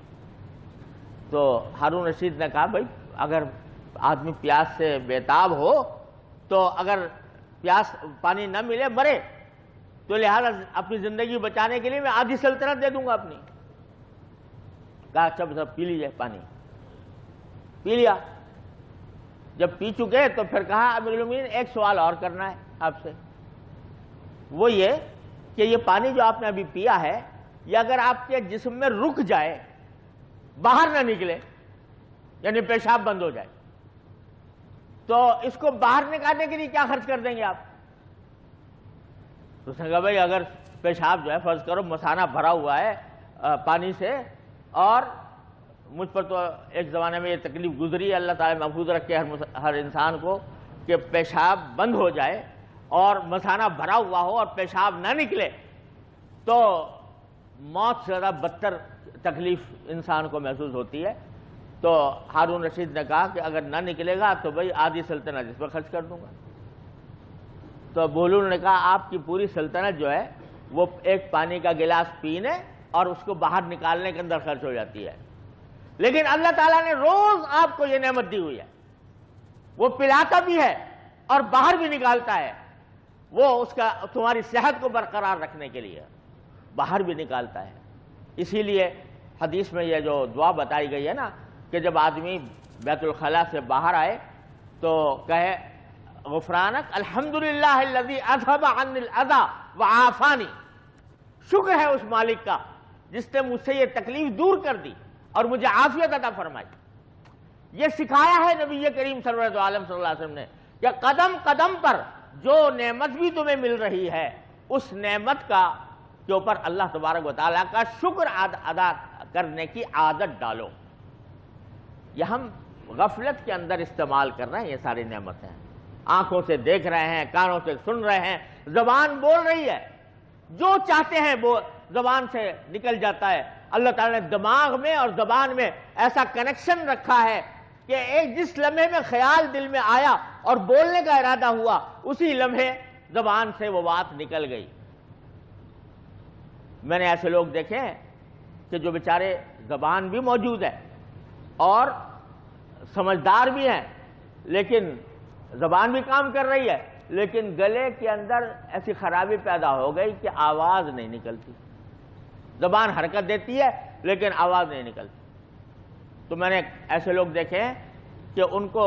تو ہارون رشید نے کہا بھائی اگر آدمی پیاس سے بےتاب ہو تو اگر پانی نہ ملے مرے تو لہذا اپنی زندگی بچانے کے لیے میں آدھی سلطنت دے دوں گا اپنی۔ کہا اچھا سب پی لیجیے، پانی پی لیا۔ جب پی چکے تو پھر کہا امیر المومنین ایک سوال اور کرنا ہے آپ سے، وہ یہ کہ یہ پانی جو آپ نے ابھی پیا ہے یہ اگر آپ کے جسم میں رک جائے، باہر نہ نکلے، یعنی پیشاب بند ہو جائے، تو اس کو باہر نکالنے کے لیے کیا خرچ کر دیں گے آپ؟ تو اس نے کہا بھائی اگر پیشاب جو ہے فرض کرو مثانہ بھرا ہوا ہے پانی سے، اور مجھ پر تو ایک زمانے میں یہ تکلیف گزری، اللہ تعالیٰ محفوظ رکھے ہر انسان کو، کہ پیشاب بند ہو جائے اور مثانہ بھرا ہوا ہو اور پیشاب نہ نکلے تو موت سے زیادہ بدتر تکلیف انسان کو محسوس ہوتی ہے۔ تو ہارون رشید نے کہا کہ اگر نہ نکلے گا تو بھائی آدھی سلطنت اس پر خرچ کر دوں گا۔ تو بہلول نے کہا آپ کی پوری سلطنت جو ہے وہ ایک پانی کا گلاس پینے اور اس کو باہر نکالنے کے اندر خرچ ہو جاتی ہے، لیکن اللہ تعالیٰ نے روز آپ کو یہ نعمت دی ہوئی ہے، وہ پلاتا بھی ہے اور باہر بھی نکالتا ہے، وہ اس کا تمہاری صحت کو برقرار رکھنے کے لیے باہر بھی نکالتا ہے۔ اسی لیے حدیث میں یہ جو دعا بتائی گئی ہے نا کہ جب آدمی بیت الخلاء سے باہر آئے تو کہے غفرانک الحمدللہ الذی اذھب عنی الاذی وعافانی، شکر ہے اس مالک کا جس نے مجھ سے یہ تکلیف دور کر دی اور مجھے عافیت عطا فرمائی۔ یہ سکھایا ہے نبی کریم صلی اللہ علیہ وسلم نے کہ قدم قدم پر جو نعمت بھی تمہیں مل رہی ہے اس نعمت کے اوپر اللہ تبارک و تعالیٰ کا شکر ادا کرنے کی عادت ڈالو۔ یہ ہم غفلت کے اندر استعمال کر رہے ہیں، یہ ساری نعمتیں آنکھوں سے دیکھ رہے ہیں، کانوں سے سن رہے ہیں، زبان بول رہی ہے، جو چاہتے ہیں وہ زبان سے نکل جاتا ہے۔ اللہ تعالیٰ نے دماغ میں اور زبان میں ایسا کنیکشن رکھا ہے کہ ایک جس لمحے میں خیال دل میں آیا اور بولنے کا ارادہ ہوا اسی لمحے زبان سے وہ بات نکل گئی۔ میں نے ایسے لوگ دیکھے ہیں کہ جو بیچارے زبان بھی موجود ہے اور سمجھدار بھی ہیں، لیکن زبان بھی کام کر رہی ہے، لیکن گلے کے اندر ایسی خرابی پیدا ہو گئی کہ آواز نہیں نکلتی، زبان حرکت دیتی ہے لیکن آواز نہیں نکلتی۔ تو میں نے ایسے لوگ دیکھے ہیں کہ ان کو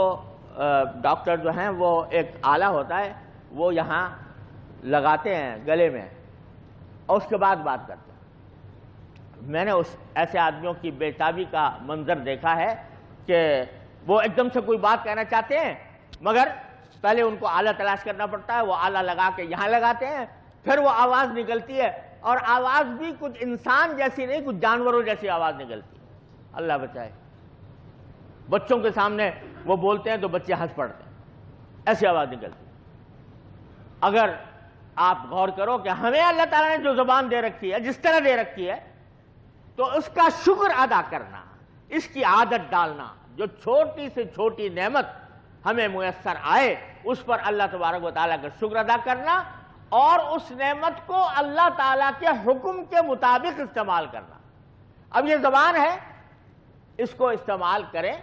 ڈاکٹر جو ہیں وہ ایک آلہ ہوتا ہے وہ یہاں لگاتے ہیں گلے میں اور اس کے بعد بات کرتے ہیں۔ میں نے ایسے آدمیوں کی بےتابی کا منظر دیکھا ہے کہ وہ ایک دم سے کوئی بات کہنا چاہتے ہیں مگر پہلے ان کو آلہ تلاش کرنا پڑتا ہے، وہ آلہ لگا کے یہاں لگاتے ہیں، پھر وہ آواز نکلتی ہے، اور آواز بھی کچھ انسان جیسی نہیں، کچھ جانوروں جیسی آواز نکلتی ہے۔ اللہ بچائے۔ بچوں کے سامنے وہ بولتے ہیں تو بچے ہنس پڑتے ہیں، ایسی آواز نکلتی ہے۔ اگر آپ غور کرو کہ ہمیں اللہ تعالیٰ نے جو زبان دے رکھی ہے، جس طرح دے رکھی ہے، تو اس کا شکر ادا کرنا، اس کی عادت ڈالنا، جو چھوٹی سے چھوٹی نعمت ہمیں میسر آئے اس پر اللہ تبارک و تعالیٰ کا شکر ادا کرنا اور اس نعمت کو اللہ تعالیٰ کے حکم کے مطابق استعمال کرنا۔ اب یہ زبان ہے، اس کو استعمال کریں،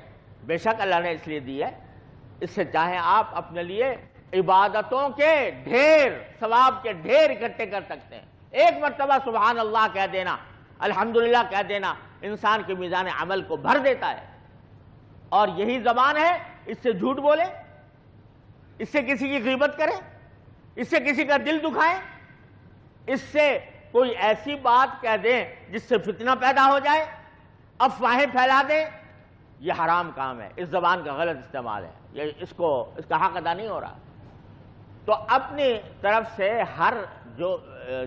بے شک اللہ نے اس لیے دی ہے، اس سے چاہیں آپ اپنے لیے عبادتوں کے ڈھیر، ثواب کے ڈھیر اکٹھے کر سکتے ہیں۔ ایک مرتبہ سبحان اللہ کہہ دینا، الحمدللہ کہہ دینا انسان کے میزان عمل کو بھر دیتا ہے۔ اور یہی زبان ہے، اس سے جھوٹ بولیں، اس سے کسی کی غیبت کریں، اس سے کسی کا دل دکھائیں، اس سے کوئی ایسی بات کہہ دیں جس سے فتنہ پیدا ہو جائے، افواہیں پھیلا دیں، یہ حرام کام ہے، اس زبان کا غلط استعمال ہے، اس کا حق ادا نہیں ہو رہا۔ تو اپنی طرف سے ہر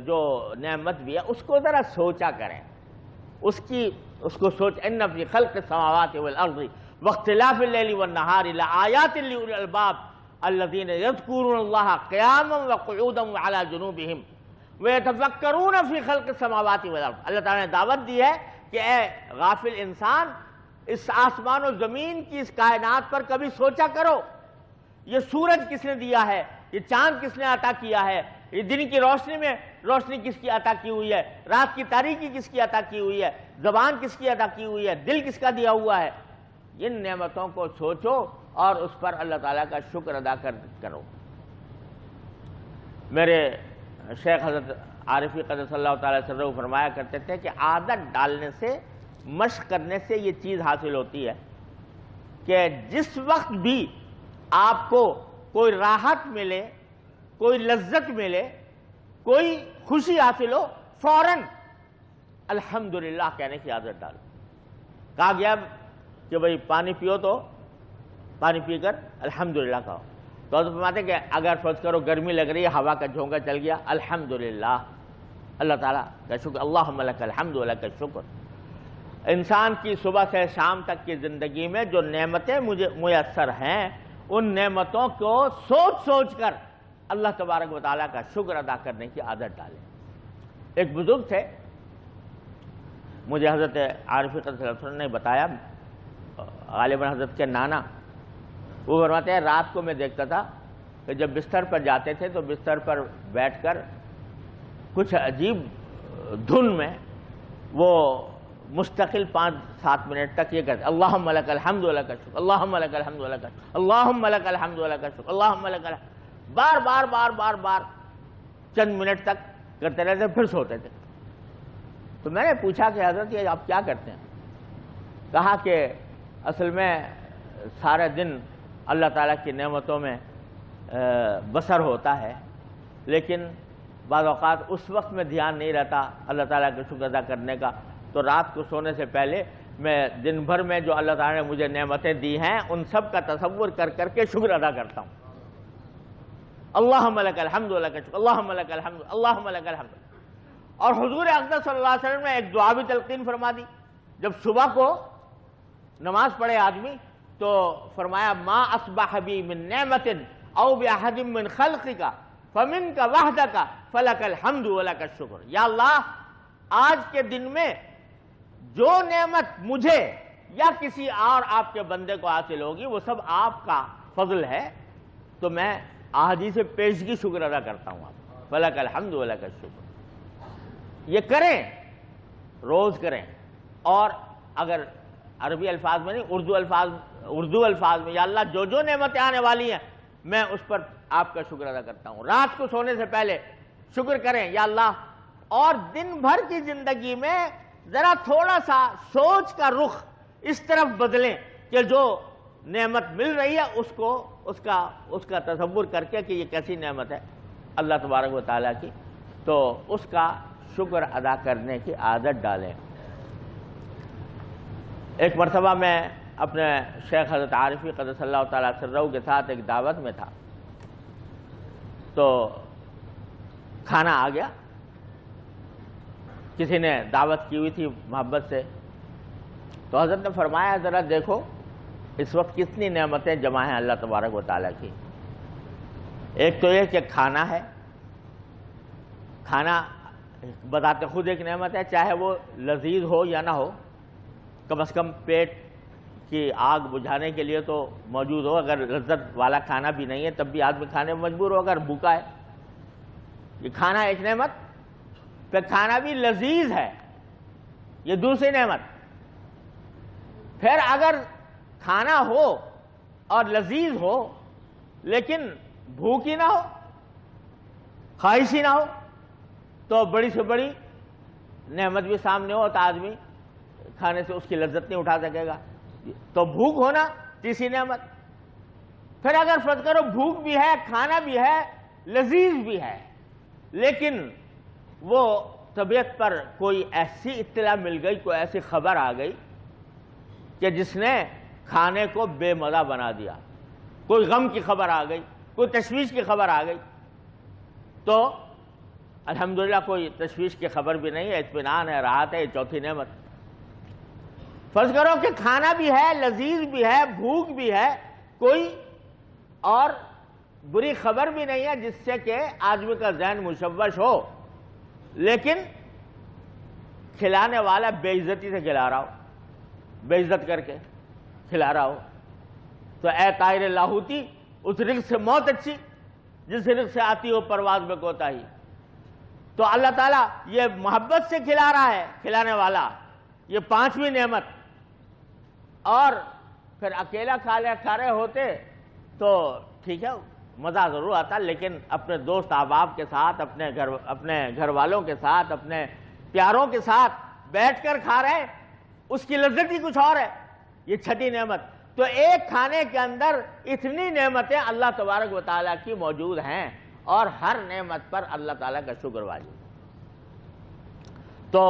جو نعمت بھی ہے اس کو ذرا سوچا کریں، اس کو سوچ ان فی خلق السماوات والارض واختلاف اللیل والنہار لآیات لأولی الالباب الذین یذکرون اللہ قیاما وقعودا وعلی جنوبہم ویتفکرون فی خلق السماوات والارض۔ اللہ تعالیٰ نے دعوت دی ہے کہ اے غافل انسان، اس آسمان و زمین کی اس کائنات پر کبھی سوچا کرو، یہ سورج کس نے دیا ہے، یہ چاند کس نے عطا کیا ہے، یہ دن کی روشنی میں روشنی کس کی عطا کی ہوئی ہے، رات کی تاریکی کس کی عطا کی ہوئی ہے، زبان کس کی عطا کی ہوئی ہے، دل کس کا دیا ہوا ہے۔ ان نعمتوں کو سوچو اور اس پر اللہ تعالیٰ کا شکر ادا کرو۔ میرے شیخ حضرت عارفی قدس اللہ تعالیٰ سرہ فرمایا کرتے تھے کہ عادت ڈالنے سے، مشق کرنے سے یہ چیز حاصل ہوتی ہے کہ جس وقت بھی آپ کو کوئی راحت ملے، کوئی لذت ملے، کوئی خوشی حاصل ہو، فوراً الحمدللہ کہنے کی عادت ڈالو۔ کہا گیا کہ بھئی پانی پیو تو پانی پی کر الحمدللہ کہو، تو حضرت فرماتے کہ اگر فرض کرو گرمی لگ رہی ہے، ہوا کا جھونکا چل گیا، الحمدللہ، اللہ تعالیٰ کا شکر، اللہم لک الحمد ولک الشکر۔ انسان کی صبح سے شام تک کی زندگی میں جو نعمتیں مجھے میسر ہیں، ان نعمتوں کو سوچ سوچ کر اللہ تبارک و تعالیٰ کا شکر ادا کرنے کی عادت ڈالیں۔ ایک بزرگ تھے، مجھے حضرت عارفی قدس اللہ علیہ وسلم نے بتایا، غالباً حضرت کے نانا، وہ فرماتے ہیں رات کو میں دیکھتا تھا کہ جب بستر پر جاتے تھے تو بستر پر بیٹھ کر کچھ عجیب دھن میں وہ مستقل 5-7 منٹ تک یہ کہتے اللہم لک الحمد ولک الشکر، اللہم لک الحمد ولک الشکر، اللہم لک الحمد ولک الشکر، اللہم لک الحمد، بار بار چند منٹ تک کرتے رہتے، پھر سوتے تھے۔ تو میں نے پوچھا کہ حضرت یہ آپ کیا کرتے ہیں؟ کہا کہ اصل میں سارا دن اللہ تعالیٰ کی نعمتوں میں بسر ہوتا ہے، لیکن بعض اوقات اس وقت میں دھیان نہیں رہتا اللہ تعالیٰ کا شکر ادا کرنے کا، تو رات کو سونے سے پہلے میں دن بھر میں جو اللہ تعالیٰ نے مجھے نعمتیں دی ہیں ان سب کا تصور کر کر کے شکر ادا کرتا ہوں۔ اللہم لک الحمد ولک الشکر، اللہم لک الحمد، اللہم لک الحمد۔ اور حضور اقدس صلی اللہ علیہ وسلم نے ایک دعا بھی تلقین فرما دی، جب صبح کو نماز پڑھے آدمی تو فرمایا ما اصبح بی من نعمت او باحد من خلقک فمنک وحدک فلک الحمد ولک الشکر۔ یا اللہ، آج کے دن میں جو نعمت مجھے یا کسی اور آپ کے بندے کو حاصل ہوگی وہ سب آپ کا فضل ہے، تو میں آج ہی سے پیشگی شکر ادا کرتا ہوں آپ، فلک الحمد ولک الشکر۔ یہ کریں، روز کریں، اور اگر عربی الفاظ میں نہیں اردو الفاظ میں، یا اللہ جو نعمتیں آنے والی ہیں میں اس پر آپ کا شکر ادا کرتا ہوں۔ رات کو سونے سے پہلے شکر کریں یا اللہ، اور دن بھر کی زندگی میں ذرا تھوڑا سا سوچ کا رخ اس طرف بدلیں کہ جو نعمت مل رہی ہے اس کا تصور کر کے کہ یہ کیسی نعمت ہے اللہ تبارک و تعالیٰ کی، تو اس کا شکر ادا کرنے کی عادت ڈالیں۔ ایک مرتبہ میں اپنے شیخ حضرت عارفی قدس اللہ تعالیٰ سرہ کے ساتھ ایک دعوت میں تھا، تو کھانا آ گیا، کسی نے دعوت کی ہوئی تھی محبت سے، تو حضرت نے فرمایا ذرا دیکھو اس وقت کتنی نعمتیں جمع ہیں اللہ تبارک و تعالیٰ کی۔ ایک تو یہ کہ کھانا ہے، کھانا بتاتے خود ایک نعمت ہے، چاہے وہ لذیذ ہو یا نہ ہو، کم از کم پیٹ کہ آگ بجھانے کے لیے تو موجود ہو. اگر لذت والا کھانا بھی نہیں ہے تب بھی آدمی کھانے میں مجبور ہو اگر بھوکا ہے. یہ کھانا ایک نعمت، پھر کھانا بھی لذیذ ہے، یہ دوسری نعمت. پھر اگر کھانا ہو اور لذیذ ہو لیکن بھوک ہی نہ ہو، خواہش ہی نہ ہو، تو بڑی سے بڑی نعمت بھی سامنے ہو تو آدمی کھانے سے اس کی لذت نہیں اٹھا سکے گا. تو بھوک ہونا تیسری نعمت. پھر اگر فرض کرو بھوک بھی ہے، کھانا بھی ہے، لذیذ بھی ہے، لیکن وہ طبیعت پر کوئی ایسی اطلاع مل گئی، کوئی ایسی خبر آ گئی کہ جس نے کھانے کو بے مزہ بنا دیا. کوئی غم کی خبر آ گئی، کوئی تشویش کی خبر آ گئی، تو الحمدللہ کوئی تشویش کی خبر بھی نہیں ہے، اطمینان ہے، راحت ہے. یہ چوتھی نعمت. فرض کرو کہ کھانا بھی ہے، لذیذ بھی ہے، بھوک بھی ہے، کوئی اور بری خبر بھی نہیں ہے جس سے کہ آدمی کا ذہن مشوش ہو، لیکن کھلانے والا بے عزتی سے کھلا رہا ہو، بے عزت کر کے کھلا رہا ہو. تو اے طائر لاہوتی، اس رزق سے موت اچھی جس رزق سے آتی ہو پرواز میں کوتاہی. تو اللہ تعالیٰ یہ محبت سے کھلا رہا ہے، کھلانے والا. یہ پانچویں نعمت. اور پھر اکیلا کھا رہے ہوتے تو ٹھیک ہے، مزہ ضرور آتا، لیکن اپنے دوست احباب کے ساتھ، اپنے گھر والوں کے ساتھ، اپنے پیاروں کے ساتھ بیٹھ کر کھا رہے ہیں، اس کی لذت ہی کچھ اور ہے. یہ چھٹی نعمت. تو ایک کھانے کے اندر اتنی نعمتیں اللہ تبارک و تعالیٰ کی موجود ہیں، اور ہر نعمت پر اللہ تعالیٰ کا شکر واجب. تو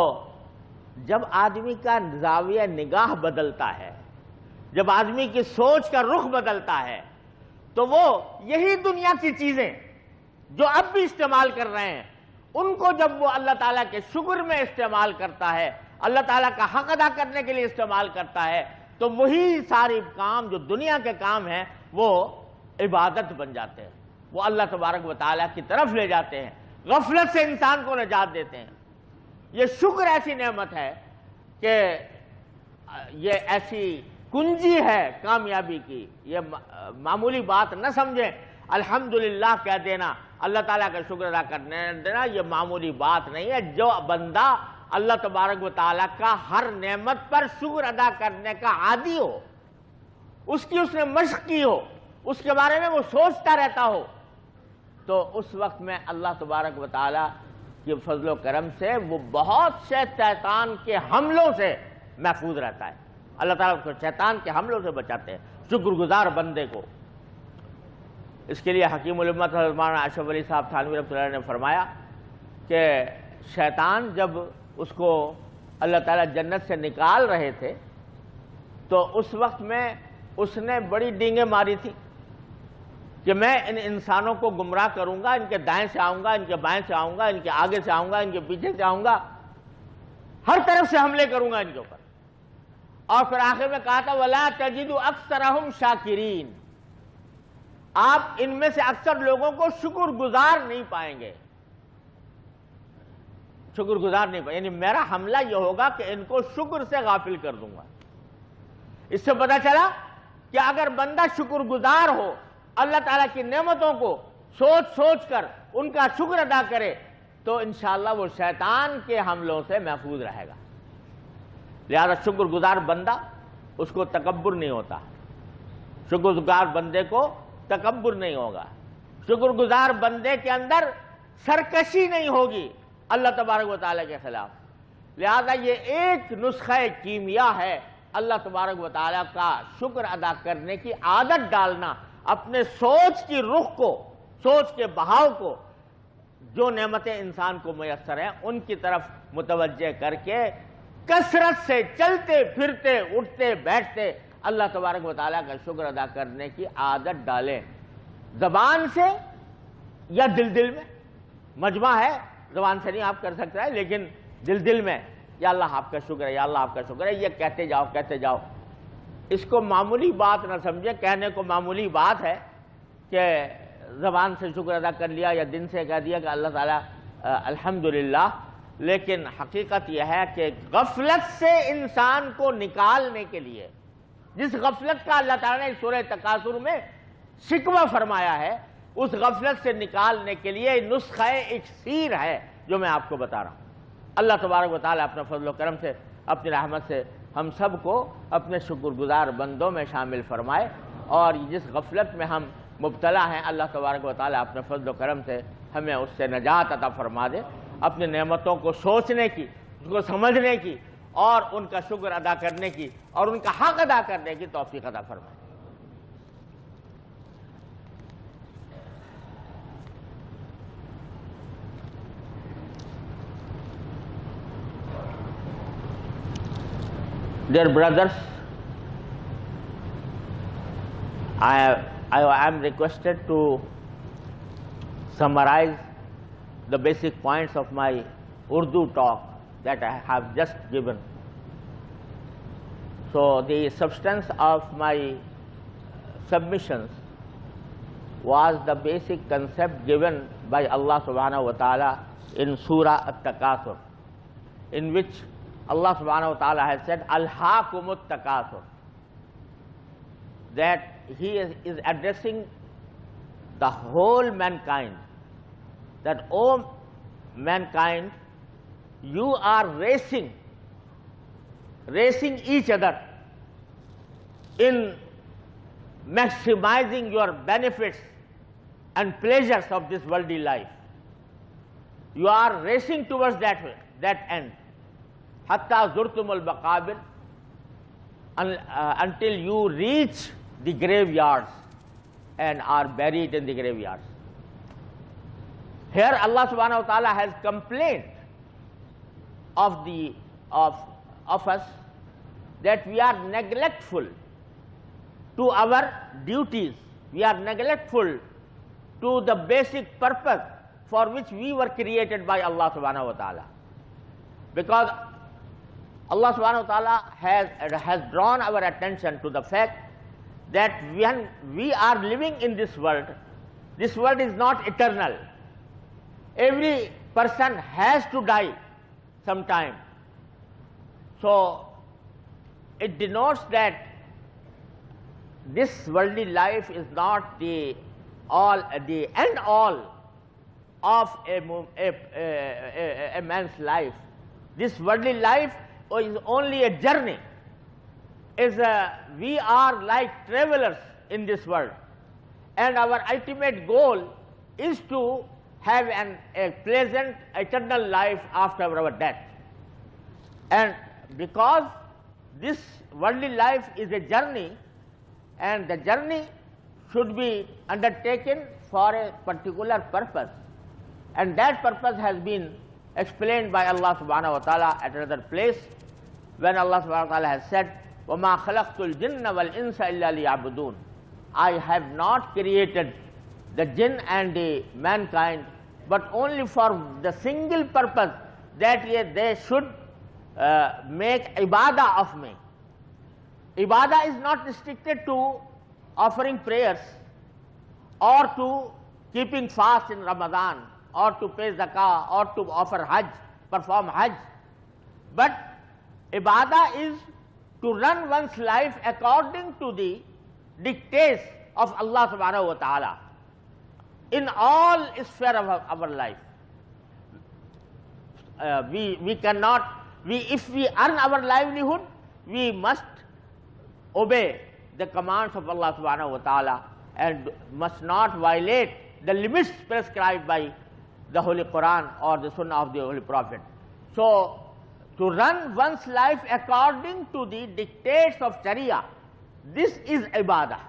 جب آدمی کا زاویہ نگاہ بدلتا ہے، جب آدمی کی سوچ کا رخ بدلتا ہے، تو وہ یہی دنیا کی چیزیں جو اب بھی استعمال کر رہے ہیں، ان کو جب وہ اللہ تعالیٰ کے شکر میں استعمال کرتا ہے، اللہ تعالیٰ کا حق ادا کرنے کے لیے استعمال کرتا ہے، تو وہی ساری کام جو دنیا کے کام ہیں وہ عبادت بن جاتے ہیں، وہ اللہ تبارک و تعالیٰ کی طرف لے جاتے ہیں، غفلت سے انسان کو نجات دیتے ہیں. یہ شکر ایسی نعمت ہے کہ یہ ایسی کنجی ہے کامیابی کی. یہ معمولی بات نہ سمجھیں. الحمدللہ کہہ دینا، اللہ تعالیٰ کا شکر ادا کرنے دینا، یہ معمولی بات نہیں ہے. جو بندہ اللہ تبارک و تعالیٰ کا ہر نعمت پر شکر ادا کرنے کا عادی ہو، اس نے مشق کی ہو، اس کے بارے میں وہ سوچتا رہتا ہو، تو اس وقت میں اللہ تبارک و تعالیٰ کے فضل و کرم سے وہ بہت سے شیطان کے حملوں سے محفوظ رہتا ہے. اللہ تعالیٰ کو شیطان کے حملوں سے بچاتے ہیں شکر گزار بندے کو. اس کے لیے حکیم الامت حضرت مولانا اشرف علی صاحب تھانوی رحمۃ اللہ علیہ نے فرمایا کہ شیطان جب اس کو اللہ تعالیٰ جنت سے نکال رہے تھے تو اس وقت میں اس نے بڑی ڈینگیں ماری تھی کہ میں ان انسانوں کو گمراہ کروں گا، ان کے دائیں سے آؤں گا، ان کے بائیں سے آؤں گا، ان کے آگے سے آؤں گا، ان کے پیچھے سے آؤں گا، ہر طرف سے حملے کروں گا ان کے اوپر. اور پھر آخر میں کہا تھا وَلَا تَجِدُ أَكْثَرَهُمْ شَاكِرِينَ، آپ ان میں سے اکثر لوگوں کو شکر گزار نہیں پائیں گے. شکر گزار نہیں پائیں، یعنی میرا حملہ یہ ہوگا کہ ان کو شکر سے غافل کر دوں گا. اس سے پتہ چلا کہ اگر بندہ شکر گزار ہو، اللہ تعالیٰ کی نعمتوں کو سوچ سوچ کر ان کا شکر ادا کرے، تو انشاءاللہ وہ شیطان کے حملوں سے محفوظ رہے گا. لہذا شکر گزار بندہ، اس کو تکبر نہیں ہوتا. شکر گزار بندے کو تکبر نہیں ہوگا. شکر گزار بندے کے اندر سرکشی نہیں ہوگی اللہ تبارک و تعالیٰ کے خلاف. لہذا یہ ایک نسخہ کیمیا ہے اللہ تبارک و تعالیٰ کا شکر ادا کرنے کی عادت ڈالنا، اپنے سوچ کی رخ کو، سوچ کے بہاؤ کو، جو نعمتیں انسان کو میسر ہیں ان کی طرف متوجہ کر کے کثرت سے چلتے پھرتے اٹھتے بیٹھتے اللہ تبارک و تعالیٰ کا شکر ادا کرنے کی عادت ڈالیں. زبان سے یا دل میں، مجمع ہے، زبان سے نہیں آپ کر سکتے ہیں، لیکن دل میں یا اللہ آپ کا شکر ہے، یا اللہ آپ کا شکر ہے، یہ کہتے جاؤ کہتے جاؤ. اس کو معمولی بات نہ سمجھیں. کہنے کو معمولی بات ہے کہ زبان سے شکر ادا کر لیا یا دن سے کہہ دیا کہ اللہ تعالیٰ الحمدللہ، لیکن حقیقت یہ ہے کہ غفلت سے انسان کو نکالنے کے لیے جس غفلت کا اللہ تعالیٰ نے سورہ تکاثر میں شکوہ فرمایا ہے، اس غفلت سے نکالنے کے لیے نسخہ اکسیر ہے جو میں آپ کو بتا رہا ہوں۔ اللہ تبارک و تعالیٰ اپنے فضل و کرم سے، اپنی رحمت سے ہم سب کو اپنے شکر گزار بندوں میں شامل فرمائے، اور جس غفلت میں ہم مبتلا ہیں اللہ تبارک و تعالیٰ اپنے فضل و کرم سے ہمیں اس سے نجات عطا فرما دے، اپنی نعمتوں کو سوچنے کی، اس کو سمجھنے کی، اور ان کا شکر ادا کرنے کی، اور ان کا حق ادا کرنے کی توفیق عطا فرمائے۔ Dear brothers, I am requested to summarize the basic points of my Urdu talk that I have just given. So the substance of my submissions was the basic concept given by Allah subhanahu wa ta'ala in Surah At-Takathur, in which Allah subhanahu wa ta'ala has said, Alhaakumut Takathur, that He is addressing the whole mankind, that, O mankind, you are racing each other in maximizing your benefits and pleasures of this worldly life. You are racing towards that end. Hatta zurtumul baqabir, until you reach the graveyards and are buried in the graveyards. Here Allah subhanahu wa ta'ala has complained of us that we are neglectful to our duties, we are neglectful to the basic purpose for which we were created by Allah subhanahu wa ta'ala. Because Allah subhanahu wa ta'ala has drawn our attention to the fact that when we are living in this world is not eternal. Every person has to die sometime. So it denotes that this worldly life is not the end all of a man's life. This worldly life is only a journey. We are like travelers in this world, and our ultimate goal is to have a pleasant eternal life after our death. And because this worldly life is a journey, and the journey should be undertaken for a particular purpose, and that purpose has been explained by Allah subhanahu wa ta'ala at another place, when Allah subhanahu wa ta'ala has said, وَمَا خَلَقْتُ الْجِنَّ وَالْإِنسَ إِلَّا لِيَعْبُدُونَ, I have not created the jinn and the mankind but only for the single purpose that they should make ibadah of me. Ibadah is not restricted to offering prayers or to keeping fast in Ramadan or to pay zakah or to offer hajj, perform hajj, but ibadah is to run one's life according to the dictates of Allah subhanahu wa ta'ala in all spheres of our life. If we earn our livelihood, we must obey the commands of Allah subhanahu wa ta'ala and must not violate the limits prescribed by the Holy Quran or the Sunnah of the Holy Prophet. So, to run one's life according to the dictates of Sharia, this is ibadah.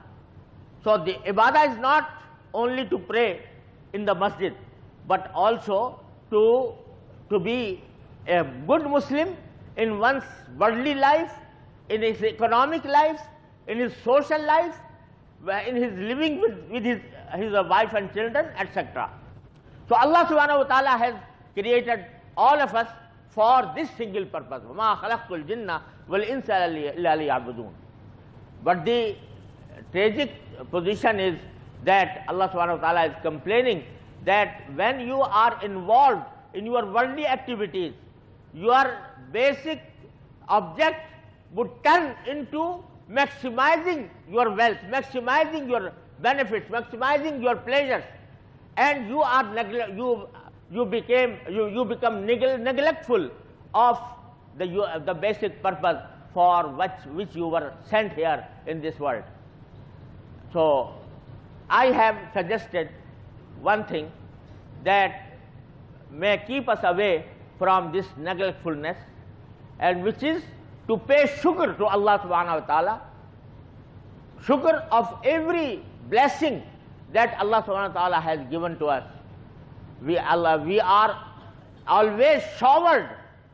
So the ibadah is not only to pray in the masjid, but also to be a good Muslim in one's worldly life, in his economic life, in his social life, in his living with his wife and children, etc. So Allah subhanahu wa ta'ala has created all of us for this single purpose. وَمَا خَلَقْتُ الْجِنَّ وَالْإِنسَ إِلَّا لِيَعْبُدُونَ. But the tragic position is that Allah subhanahu wa ta'ala is complaining that when you are involved in your worldly activities, your basic object would turn into maximizing your wealth, maximizing your benefits, maximizing your pleasures, and you are you become neglectful of the basic purpose for which you were sent here in this world. So I have suggested one thing that may keep us away from this neglectfulness, and which is to pay shukr to Allah subhanahu wa ta'ala, shukr of every blessing that Allah subhanahu wa ta'ala has given to us. We are always showered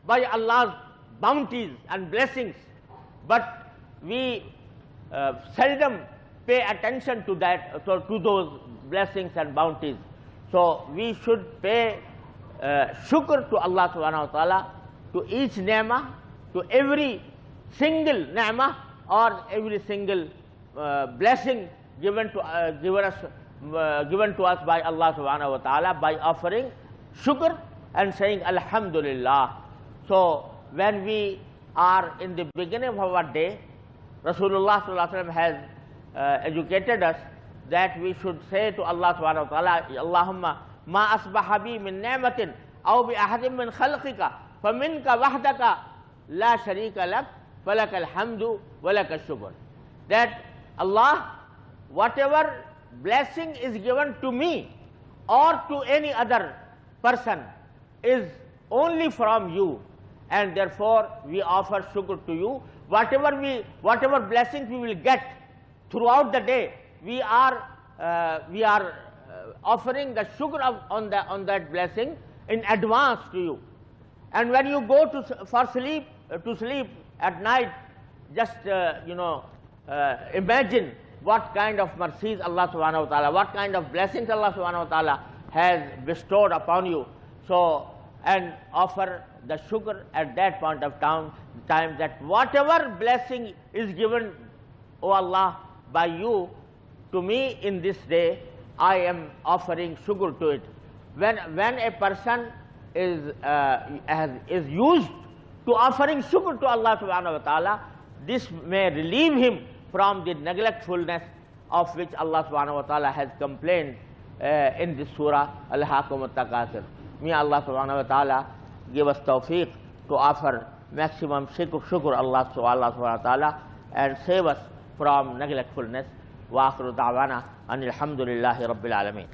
by Allah's bounties and blessings, but we seldom pay attention to that, to those blessings and bounties. So we should pay shukr to Allah subhanahu wa ta'ala, to each ni'mah, to every single ni'mah or every single blessing given to us by Allah subhanahu wa ta'ala, by offering shukr and saying Alhamdulillah. So when we are in the beginning of our day, Rasulullah sallallahu alaihi wasallam has educated us that we should say to Allah subhanahu wa ta'ala, Allahumma ma asbaha bi min ni'matin aw bi ahadin min khalqika faminka wahdaka la sharika lak falakal hamdu wa lakal shukr. That Allah, whatever blessing is given to me or to any other person is only from you, and therefore we offer shukr to you. Whatever blessings we will get throughout the day, we are offering the shukr on that blessing in advance to you. And when you go to sleep at night, just imagine what kind of mercies Allah subhanahu wa ta'ala, what kind of blessings Allah subhanahu wa ta'ala has bestowed upon you. So, and offer the shukr at that point of time that whatever blessing is given, O Allah, by you to me in this day, I am offering shukr to it. When a person is used to offering shukr to Allah subhanahu wa ta'ala, this may relieve him from the neglectfulness of which Allah subhanahu wa ta'ala has complained in this surah, Al-Hakum At-Takasir. May Allah subhanahu wa ta'ala give us tawfiq to offer maximum shukr Allah subhanahu wa ta'ala and save us from neglectfulness. Wa akhiru da'wana anil hamdulillahi rabbil alameen.